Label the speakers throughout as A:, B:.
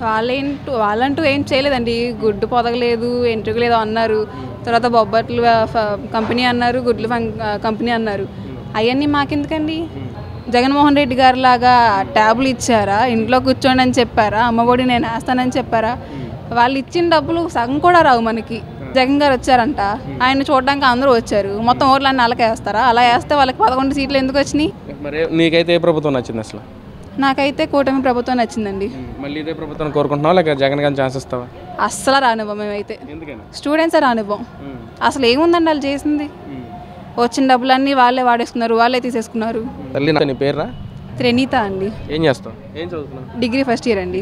A: వాళ్ళంటూ ఏం చేయలేదండి. గుడ్డు పొదగలేదు, ఎంట్రుకలేదు అన్నారు. తర్వాత బొబ్బట్లు కంపెనీ అన్నారు, గుడ్లు కంపెనీ అన్నారు. అవన్నీ మాకెందుకండి? జగన్మోహన్ రెడ్డి గారు లాగా ట్యాబ్లు ఇచ్చారా, ఇంట్లో కూర్చోండి అని చెప్పారా, అమ్మఒడి నేను వేస్తానని చెప్పారా? వాళ్ళు ఇచ్చిన డబ్బులు సగం కూడా రావు మనకి. జగన్ గారు వచ్చారంట, ఆయన చూడడానికి అందరూ వచ్చారు, మొత్తం ఓట్లన్నీ అలాగే వేస్తారా? అలా వేస్తే వాళ్ళకి 11 సీట్లు ఎందుకు వచ్చినాయి?
B: మరి నీకైతే ఏ ప్రభుత్వం నచ్చింది అసలు?
A: నాకైతే కూటమి ప్రభుత్వం నచ్చిందండి.
B: మళ్ళీ ఇదే ప్రభుత్వం కోరుకుంటున్నావా లేక జగన్ గారిని ఛాన్స్ ఇస్తావా?
A: అస్సలు రానివ్వం మేమైతే.
B: ఎందుకని?
A: స్టూడెంట్సే రానివ్వం. అసలు ఏముందండి వాళ్ళు చేసింది? వచ్చిన డబ్బులన్నీ వాళ్ళే వాడేసుకున్నారు, వాళ్ళే తీసేసుకున్నారు.
B: తల్లి నీ పేరురా?
A: త్రెనీత అండి.
B: ఏం చేస్తావు? ఏం చదువుతున్నావు?
A: డిగ్రీ ఫస్ట్ ఇయర్ అండి.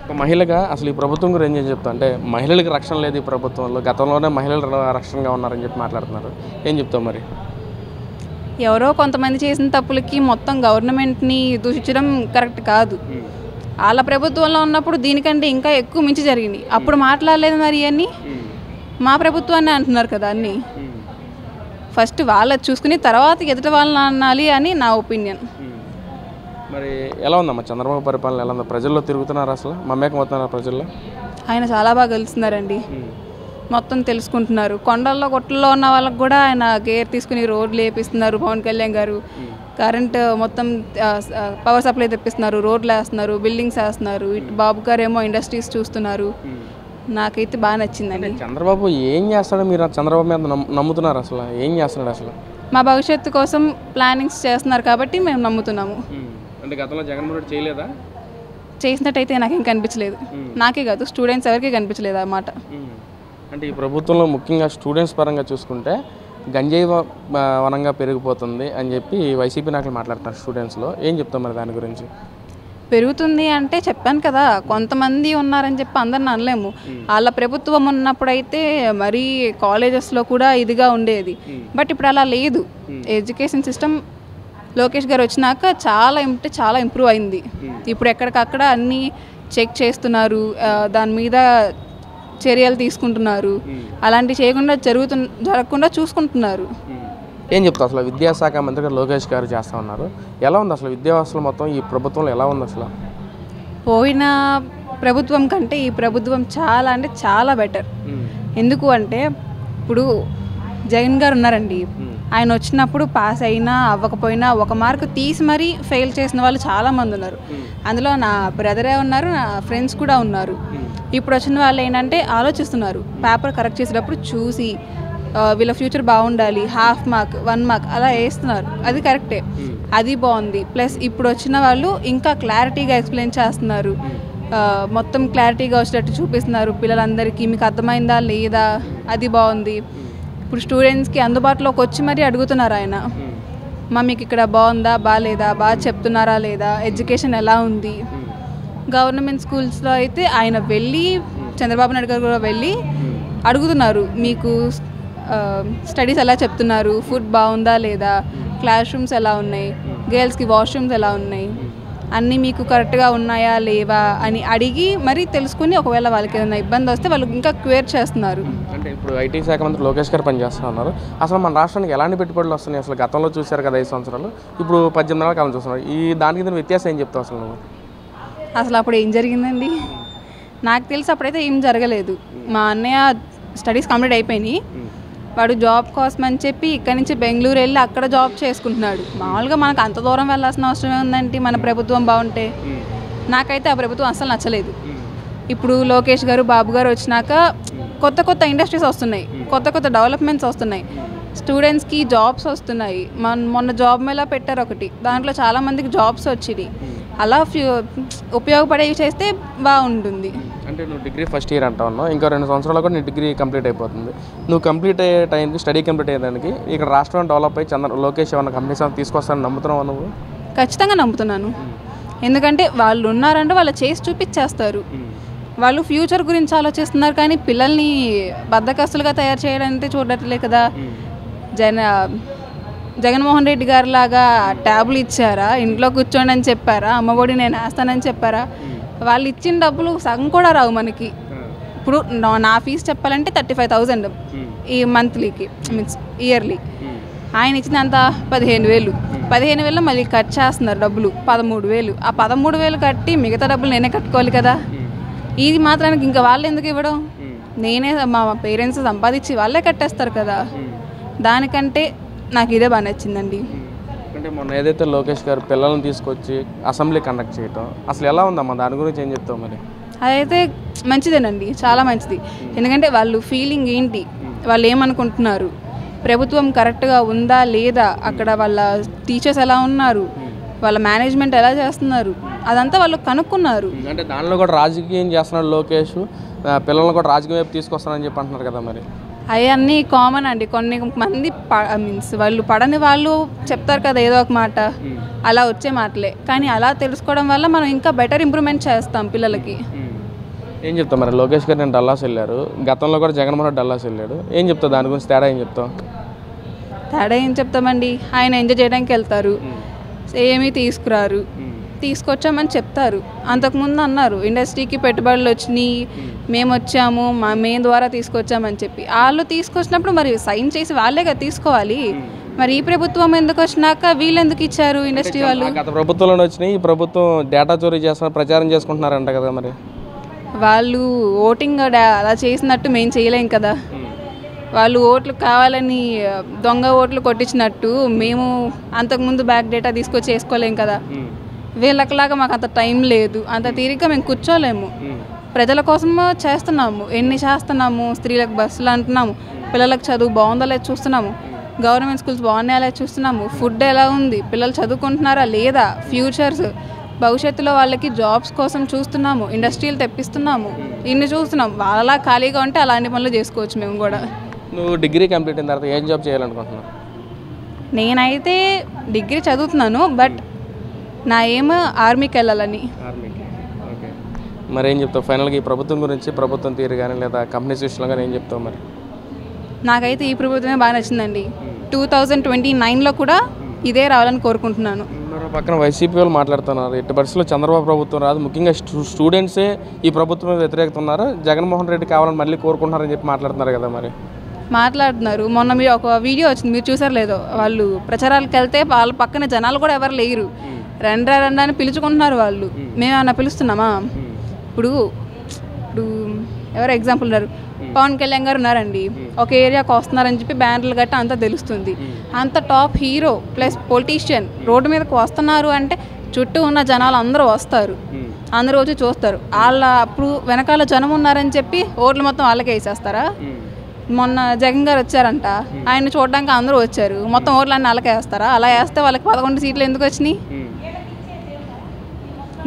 B: ఒక మహిళగా అసలు ఈ ప్రభుత్వం గురించి ఏం చెప్తావు? అంటే మహిళలకు రక్షణ లేదు ఈ ప్రభుత్వంలో, గతంలోనే మహిళలు రక్షణగా ఉన్నారని చెప్పి మాట్లాడుతున్నారు. ఏం చెప్తావు మరి?
A: ఎవరో కొంతమంది చేసిన తప్పులకి మొత్తం గవర్నమెంట్ని దూషించడం కరెక్ట్ కాదు. వాళ్ళ ప్రభుత్వంలో ఉన్నప్పుడు దీనికంటే ఇంకా ఎక్కువ మించి జరిగింది. అప్పుడు మాట్లాడలేదు మరి అన్నీ. మా ప్రభుత్వాన్ని అంటున్నారు కదా అన్నీ. ఫస్ట్ వాళ్ళది చూసుకుని తర్వాత ఎదుటి వాళ్ళని అనాలి అని నా ఒపీనియన్.
B: మరి ఎలా ఉందమ్మా చంద్రబాబు పరిపాలన? ఎలా ఉందా? ప్రజల్లో తిరుగుతున్నారు అసలు? మమ్మేకం అవుతున్నారు ప్రజల్లో?
A: ఆయన చాలా బాగా కలుస్తున్నారండి. మొత్తం తెలుసుకుంటున్నారు. కొండల్లో గుట్టల్లో ఉన్న వాళ్ళకి కూడా ఆయన కేర్ తీసుకుని రోడ్లు వేపిస్తున్నారు. పవన్ కళ్యాణ్ గారు కరెంట్ మొత్తం పవర్ సప్లై తెప్పిస్తున్నారు, రోడ్లు వేస్తున్నారు, బిల్డింగ్స్ వేస్తున్నారు. ఇటు బాబు గారు ఏమో ఇండస్ట్రీస్ చూస్తున్నారు. నాకైతే బాగా నచ్చిందండి.
B: చంద్రబాబు ఏం చేస్తాడో మీరు చంద్రబాబు మీద నమ్ముతున్నారు? అసలు ఏం చేస్తున్నాడు అసలు?
A: మా భవిష్యత్తు కోసం ప్లానింగ్స్ చేస్తున్నారు కాబట్టి మేము నమ్ముతున్నాము.
B: అంటే గతంలో జగన్మోహన్ రెడ్డి చేయలేదా?
A: చేసినట్టయితే నాకేం కనిపించలేదు. నాకే కాదు, స్టూడెంట్స్ ఎవరికి కనిపించలేదు అన్నమాట.
B: అంటే ఈ ప్రభుత్వంలో ముఖ్యంగా స్టూడెంట్స్ పరంగా చూసుకుంటే గంజాయి వనంగా పెరిగిపోతుంది అని చెప్పి వైసీపీ నాయకులు మాట్లాడుతున్నారు స్టూడెంట్స్లో. ఏం చెప్తాం మరి దాని గురించి?
A: పెరుగుతుంది అంటే చెప్పాను కదా, కొంతమంది ఉన్నారని చెప్పి అందరిని అనలేము. వాళ్ళ ప్రభుత్వం ఉన్నప్పుడైతే మరీ కాలేజెస్లో కూడా ఇదిగా ఉండేది. బట్ ఇప్పుడు అలా లేదు. ఎడ్యుకేషన్ సిస్టమ్ లోకేష్ గారు వచ్చినాక చాలా ఇంప్రూవ్ అయింది. ఇప్పుడు ఎక్కడికక్కడ అన్నీ చెక్ చేస్తున్నారు, దాని మీద చర్యలు తీసుకుంటున్నారు. అలాంటివి చేయకుండా జరగకుండా చూసుకుంటున్నారు.
B: ఏం చెప్తారు అసలు? విద్యాశాఖ మంత్రిగా లోకేష్ గారు చేస్తూ ఉన్నారు. ఎలా ఉంది అసలు విద్యా వ్యవస్థలు మొత్తం ఈ ప్రభుత్వంలో ఎలా ఉంది అసలు?
A: పోయిన ప్రభుత్వం కంటే ఈ ప్రభుత్వం చాలా అంటే చాలా బెటర్. ఎందుకు అంటే ఇప్పుడు జగన్ గారు ఉన్నారండి, ఆయన వచ్చినప్పుడు పాస్ అయినా అవ్వకపోయినా 1 మార్కు తీసి మరీ ఫెయిల్ చేసిన వాళ్ళు చాలామంది ఉన్నారు. అందులో నా బ్రదరే ఉన్నారు, నా ఫ్రెండ్స్ కూడా ఉన్నారు. ఇప్పుడు వచ్చిన వాళ్ళు ఏంటంటే ఆలోచిస్తున్నారు, పేపర్ కరెక్ట్ చేసేటప్పుడు చూసి వీళ్ళ ఫ్యూచర్ బాగుండాలి, 1/2 మార్క్ 1 మార్క్ అలా వేస్తున్నారు. అది కరెక్టే, అది బాగుంది. ప్లస్ ఇప్పుడు వచ్చిన వాళ్ళు ఇంకా క్లారిటీగా ఎక్స్ప్లెయిన్ చేస్తున్నారు, మొత్తం క్లారిటీగా వచ్చేటట్టు చూపిస్తున్నారు పిల్లలందరికీ. మీకు అర్థమైందా లేదా? అది బాగుంది. ఇప్పుడు స్టూడెంట్స్కి అందుబాటులోకి వచ్చి మరీ అడుగుతున్నారు ఆయన, మీకు ఇక్కడ బాగుందా బాగాలేదా, బాగా చెప్తున్నారా లేదా, ఎడ్యుకేషన్ ఎలా ఉంది. గవర్నమెంట్ స్కూల్స్లో అయితే ఆయన వెళ్ళి, చంద్రబాబు నాయుడు గారు కూడా వెళ్ళి అడుగుతున్నారు, మీకు స్టడీస్ ఎలా చెప్తున్నారు, ఫుడ్ బాగుందా లేదా, క్లాస్ రూమ్స్ ఎలా ఉన్నాయి, గర్ల్స్కి వాష్రూమ్స్ ఎలా ఉన్నాయి, అన్నీ మీకు కరెక్ట్గా ఉన్నాయా లేవా అని అడిగి మరీ తెలుసుకుని ఒకవేళ వాళ్ళకి ఏదైనా ఇబ్బంది వస్తే వాళ్ళు ఇంకా క్లియర్ చేస్తున్నారు.
B: అంటే ఇప్పుడు ఐటీ శాఖ మంత్రి లోకేష్ గారు పనిచేస్తూ ఉన్నారు. అసలు మన రాష్ట్రానికి ఎలాంటి పెట్టుబడులు వస్తున్నాయి? అసలు గతంలో చూశారు కదా 5 సంవత్సరాలు, ఇప్పుడు 18 నెలల కాలం చూస్తున్నారు. ఈ దానికి దీని వ్యత్యాసం ఏం చెప్తావు అసలు నువ్వు?
A: అసలు అప్పుడు ఏం జరిగిందండి? నాకు తెలిసి అప్పుడైతే ఏం జరగలేదు. మా అన్నయ్య స్టడీస్ కంప్లీట్ అయిపోయినాయి. వాడు జాబ్ కోసం అని చెప్పి ఇక్కడి నుంచి బెంగళూరు వెళ్ళి అక్కడ జాబ్ చేసుకుంటున్నాడు. మామూలుగా మనకు అంత దూరం వెళ్ళాల్సిన అవసరం ఏముందంటే మన ప్రభుత్వం బాగుంటే. నాకైతే ఆ ప్రభుత్వం అసలు నచ్చలేదు. ఇప్పుడు లోకేష్ గారు, బాబు గారు వచ్చినాక కొత్త ఇండస్ట్రీస్ వస్తున్నాయి, కొత్త డెవలప్మెంట్స్ వస్తున్నాయి, స్టూడెంట్స్కి జాబ్స్ వస్తున్నాయి. మొన్న జాబ్ మేళా పెట్టారు ఒకటి, దాంట్లో చాలామందికి జాబ్స్ వచ్చినాయి. అలా ఉపయోగపడేవి చేస్తే బాగుంటుంది.
B: అంటే నువ్వు డిగ్రీ ఫస్ట్ ఇయర్ అంటా ఉన్నావు, ఇంకా 2 సంవత్సరాలు కూడా నీ డిగ్రీ కంప్లీట్ అయిపోతుంది. నువ్వు కంప్లీట్ అయ్యే టైంకి, స్టడీ కంప్లీట్ అయ్యేదానికి ఇక్కడ రాష్ట్రం డెవలప్ అయ్యి లోకేష్ ఏమన్నా కంపెనీస్ తీసుకొస్తానని నమ్ముతున్నావు నువ్వు?
A: ఖచ్చితంగా నమ్ముతున్నాను. ఎందుకంటే వాళ్ళు ఉన్నారంటే వాళ్ళు చేసి చూపించేస్తారు. వాళ్ళు ఫ్యూచర్ గురించి ఆలోచిస్తున్నారు కానీ పిల్లల్ని బద్దకస్తులుగా తయారు చేయడానికి చూడట్లే కదా. జగన్మోహన్ రెడ్డి గారు లాగా ట్యాబ్లు ఇచ్చారా, ఇంట్లో కూర్చోండి అని చెప్పారా, అమ్మఒడి నేను వేస్తానని చెప్పారా? వాళ్ళు ఇచ్చిన డబ్బులు సగం కూడా రావు మనకి. ఇప్పుడు నా ఫీజు చెప్పాలంటే 35,000 ఈ మంత్లీకి, మీన్స్ ఇయర్లీ. ఆయన ఇచ్చినంత 15,000. 15,000 మళ్ళీ కట్ చేస్తున్నారు డబ్బులు 13,000. ఆ 13,000 కట్టి మిగతా డబ్బులు నేనే కట్టుకోవాలి కదా. ఇది మాత్రానికి ఇంకా వాళ్ళు ఎందుకు ఇవ్వడం? నేనే మా పేరెంట్స్ సంపాదించి వాళ్ళే కట్టేస్తారు కదా. దానికంటే నాకు ఇదే బాగా నచ్చిందండి.
B: అంటే మొన్న ఏదైతే లోకేష్ గారు పిల్లల్ని తీసుకొచ్చి అసెంబ్లీ కండక్ట్ చేయటం అసలు ఎలా ఉందమ్మా, దాని గురించి ఏం చెప్తావు మరి?
A: అదైతే మంచిదేనండి, చాలా మంచిది. ఎందుకంటే వాళ్ళు ఫీలింగ్ ఏంటి, వాళ్ళు ఏమనుకుంటున్నారు, ప్రభుత్వం కరెక్ట్గా ఉందా లేదా, అక్కడ వాళ్ళ టీచర్స్ ఎలా ఉన్నారు, వాళ్ళ మేనేజ్మెంట్ ఎలా చేస్తున్నారు, అదంతా వాళ్ళు కనుక్కున్నారు.
B: అంటే దానిలో కూడా రాజకీయం చేస్తున్నాడు లోకేష్, పిల్లల్ని కూడా రాజకీయం వైపు తీసుకొస్తానని చెప్పి అంటున్నారు కదా మరి.
A: అవన్నీ కామన్ అండి. కొన్ని మంది మీన్స్ వాళ్ళు పడని వాళ్ళు చెప్తారు కదా ఏదో ఒక మాట, అలా వచ్చే మాటలే. కానీ అలా తెలుసుకోవడం వల్ల మనం ఇంకా బెటర్ ఇంప్రూవ్మెంట్ చేస్తాం పిల్లలకి.
B: ఏం చెప్తావు మరి? లోకేష్ గారు నేను డల్లాస్ వెళ్ళారు, గతంలో కూడా జగన్మోహన్ రెడ్డి డల్లాస్ వెళ్ళాడు, ఏం చెప్తావు దాని గురించి? తేడా ఏం చెప్తావు?
A: తేడా ఏం చెప్తామండి, ఆయన ఎంజాయ్ చేయడానికి వెళ్తారు, ఏమీ తీసుకురారు, తీసుకొచ్చామని చెప్తారు. అంతకుముందు అన్నారు ఇండస్ట్రీకి పెట్టుబడులు వచ్చినాయి, మేము వచ్చాము, మేము ద్వారా తీసుకొచ్చామని చెప్పి. వాళ్ళు తీసుకొచ్చినప్పుడు మరి సైన్ చేసి వాళ్ళే కదా తీసుకోవాలి. మరి ఈ ప్రభుత్వం ఎందుకు వచ్చినాక వీళ్ళు ఎందుకు ఇచ్చారు ఇండస్ట్రీ వాళ్ళు?
B: గత ప్రభుత్వంలో వచ్చినాయి, ఈ ప్రభుత్వం డేటా చోరీ చేస్తున్నారు, ప్రచారం చేసుకుంటున్నారంట కదా మరి.
A: వాళ్ళు ఓటింగ్ అలా చేసినట్టు మేము చేయలేం కదా. వాళ్ళు ఓట్లు కావాలని దొంగ ఓట్లు కొట్టించినట్టు మేము అంతకుముందు బ్యాక్ డేటా తీసుకొచ్చి వేసుకోలేం కదా. వీళ్ళకిలాగా మాకు అంత టైం లేదు, అంత తీరిగ్గా మేము కూర్చోలేము. ప్రజల కోసం చేస్తున్నాము, ఎన్ని చేస్తున్నాము. స్త్రీలకు బస్సులు అంటున్నాము, పిల్లలకు చదువు బాగుందో లేదు చూస్తున్నాము, గవర్నమెంట్ స్కూల్స్ బాగున్నాయా లేదు చూస్తున్నాము, ఫుడ్ ఎలా ఉంది, పిల్లలు చదువుకుంటున్నారా లేదా, ఫ్యూచర్స్ భవిష్యత్తులో వాళ్ళకి జాబ్స్ కోసం చూస్తున్నాము, ఇండస్ట్రీలు తెప్పిస్తున్నాము, ఇన్ని చూస్తున్నాం. వాళ్ళలా ఖాళీగా ఉంటే అలాంటి పనులు చేసుకోవచ్చు మేము కూడా.
B: నువ్వు డిగ్రీ కంప్లీట్ అయిన తర్వాత ఏం జాబ్ చేయాలనుకుంటున్నావు?
A: నేనైతే డిగ్రీ చదువుతున్నాను, బట్ నా ఏం ఆర్మీకి వెళ్ళాలని.
B: ఓకే, మరి ఏం చెప్తావు ఫైనల్గా ఈ ప్రభుత్వం గురించి? ప్రభుత్వం తీరు కానీ లేదా కంపెనీస్ విషయంలో కానీ ఏం చెప్తావు మరి?
A: నాకైతే ఈ ప్రభుత్వమే బాగా నచ్చిందండి. 2029లో కూడా ఇదే రావాలని కోరుకుంటున్నాను.
B: మరో పక్కన వైసీపీ వాళ్ళు మాట్లాడుతున్నారు ఎట్టి పరిస్థితుల్లో చంద్రబాబు ప్రభుత్వం రాదు, ముఖ్యంగా స్టూడెంట్సే ఈ ప్రభుత్వం మీద వ్యతిరేకత ఉన్నారు, జగన్మోహన్ రెడ్డి కావాలని మళ్ళీ కోరుకుంటున్నారని చెప్పి మాట్లాడుతున్నారు కదా మరి.
A: మాట్లాడుతున్నారు. మొన్న మీరు ఒక వీడియో వచ్చింది, మీరు చూసారు లేదో, వాళ్ళు ప్రచారాలకు వెళ్తే వాళ్ళ పక్కన జనాలు కూడా ఎవరు లేరు, రండ్రా రండ్రా అని పిలుచుకుంటున్నారు వాళ్ళు. మేమేమన్నా పిలుస్తున్నామా? ఇప్పుడు ఎవరు ఎగ్జాంపుల్ ఉన్నారు, పవన్ కళ్యాణ్ గారు ఉన్నారండి, ఒక ఏరియాకి వస్తున్నారని చెప్పి బ్యానర్లు గట్ట అంతా తెలుస్తుంది. అంత top hero plus politician road మీదకి వస్తున్నారు అంటే చుట్టూ ఉన్న జనాలు అందరూ వస్తారు, అందరూ వచ్చి చూస్తారు. వాళ్ళ అప్పుడు వెనకాల జనం ఉన్నారని చెప్పి ఓట్లు మొత్తం వాళ్ళకే వేసేస్తారా? మొన్న జగన్ గారు వచ్చారంట, ఆయన చూడడానికి అందరూ వచ్చారు, మొత్తం ఓట్లన్నీ వాళ్ళకే వేస్తారా? అలా వేస్తే వాళ్ళకి 11 సీట్లు ఎందుకు వచ్చినాయి?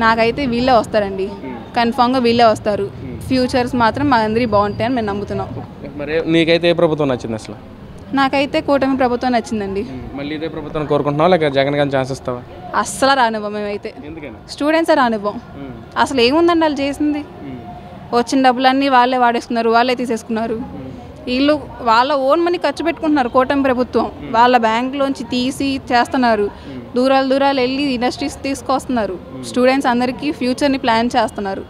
A: నాకైతే వీళ్ళే వస్తారండి, కన్ఫామ్గా వీళ్ళే వస్తారు. ఫ్యూచర్స్ మాత్రం మా అందరి బాగుంటాయని మేము నమ్ముతున్నాం.
B: మరి నీకైతే ఏ ప్రభుత్వం నచ్చింది అసలు?
A: నాకైతే కూటమి ప్రభుత్వం నచ్చిందండి.
B: మళ్ళీ ఇదే ప్రభుత్వం కోరుకుంటున్నావా లేక జగన్ గారిని ఛాన్స్ ఇస్తావా?
A: అస్సలు రానివ్వం మేమైతే, స్టూడెంట్సే రానివ్వం. అసలు ఏముందండి వాళ్ళు చేసింది? వచ్చిన డబ్బులన్నీ వాళ్ళే వాడేసుకున్నారు, వాళ్ళే తీసేసుకున్నారు. వీళ్ళు వాళ్ళ ఓన్ మనీ ఖర్చు పెట్టుకుంటున్నారు. కూటమి ప్రభుత్వం వాళ్ళ బ్యాంకులోంచి తీసి చేస్తున్నారు, దూరాలు వెళ్ళి ఇండస్ట్రీస్ తీసుకొస్తున్నారు, స్టూడెంట్స్ అందరికీ ఫ్యూచర్ని ప్లాన్ చేస్తున్నారు.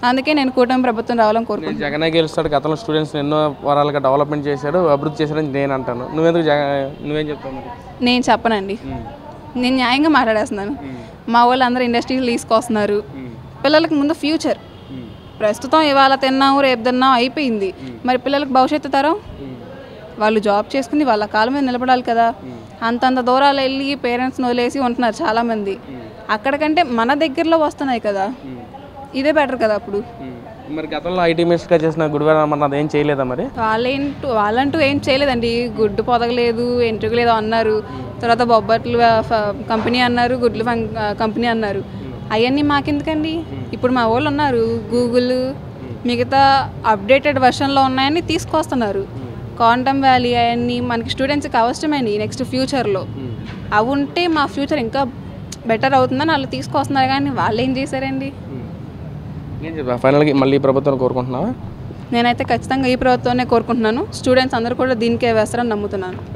A: అందుకే నేను కూటమి ప్రభుత్వం రావాలని కోరుకుంటున్నాను.
B: జగనే గెలుస్తాడు, గతంలో స్టూడెంట్స్ ఎన్నో వరాలుగా డెవలప్మెంట్ చేశాడు, అభివృద్ధి చేశాడని నేను అంటాను. నువ్వేం చెప్తావు?
A: నేను చెప్పనండి, నేను న్యాయంగా మాట్లాడేస్తున్నాను. మా వాళ్ళు అందరూ ఇండస్ట్రీలు తీసుకొస్తున్నారు, పిల్లలకి ముందు ఫ్యూచర్. ప్రస్తుతం ఇవాళ తిన్నాము రేపు తిన్నాము అయిపోయింది, మరి పిల్లలకు భవిష్యత్తు తరం వాళ్ళు జాబ్ చేసుకుని వాళ్ళ కాళ్ళ మీద నిలబడాలి కదా. అంతంత దూరాలు వెళ్ళి పేరెంట్స్ని వదిలేసి ఉంటున్నారు చాలామంది, అక్కడికంటే మన దగ్గరలో వస్తున్నాయి కదా, ఇదే బెటర్ కదా. అప్పుడు
B: మరి గతంలో ఐటీ మినిస్టర్గా చేసిన గుడివాడ అమర్నాథ్ ఏం చేయలేదా మరి?
A: వాళ్ళంటూ ఏం చేయలేదండి. గుడ్డు పొదగలేదు, ఎంట్రుకు లేదు అన్నారు, తర్వాత బొబ్బట్లు కంపెనీ అన్నారు, గుడ్లు కంపెనీ అన్నారు. అవన్నీ మాకెందుకండి? ఇప్పుడు మా వాళ్ళు ఉన్నారు, గూగుల్ మిగతా అప్డేటెడ్ వర్షన్లో ఉన్నాయని తీసుకొస్తున్నారు. క్వాంటమ్ వ్యాలీ అవన్నీ మనకి స్టూడెంట్స్కి అవసరమైనవి నెక్స్ట్ ఫ్యూచర్లో. అవి ఉంటే మా ఫ్యూచర్ ఇంకా బెటర్ అవుతుందని వాళ్ళు తీసుకొస్తున్నారు, కానీ వాళ్ళు ఏం చేశారండి?
B: ఫైనల్గా మళ్ళీ ఈ ప్రభుత్వం కోరుకుంటున్నావా?
A: నేనైతే ఖచ్చితంగా ఈ ప్రభుత్వాన్ని కోరుకుంటున్నాను. స్టూడెంట్స్ అందరూ కూడా దీనికే వేస్తారని నమ్ముతున్నాను.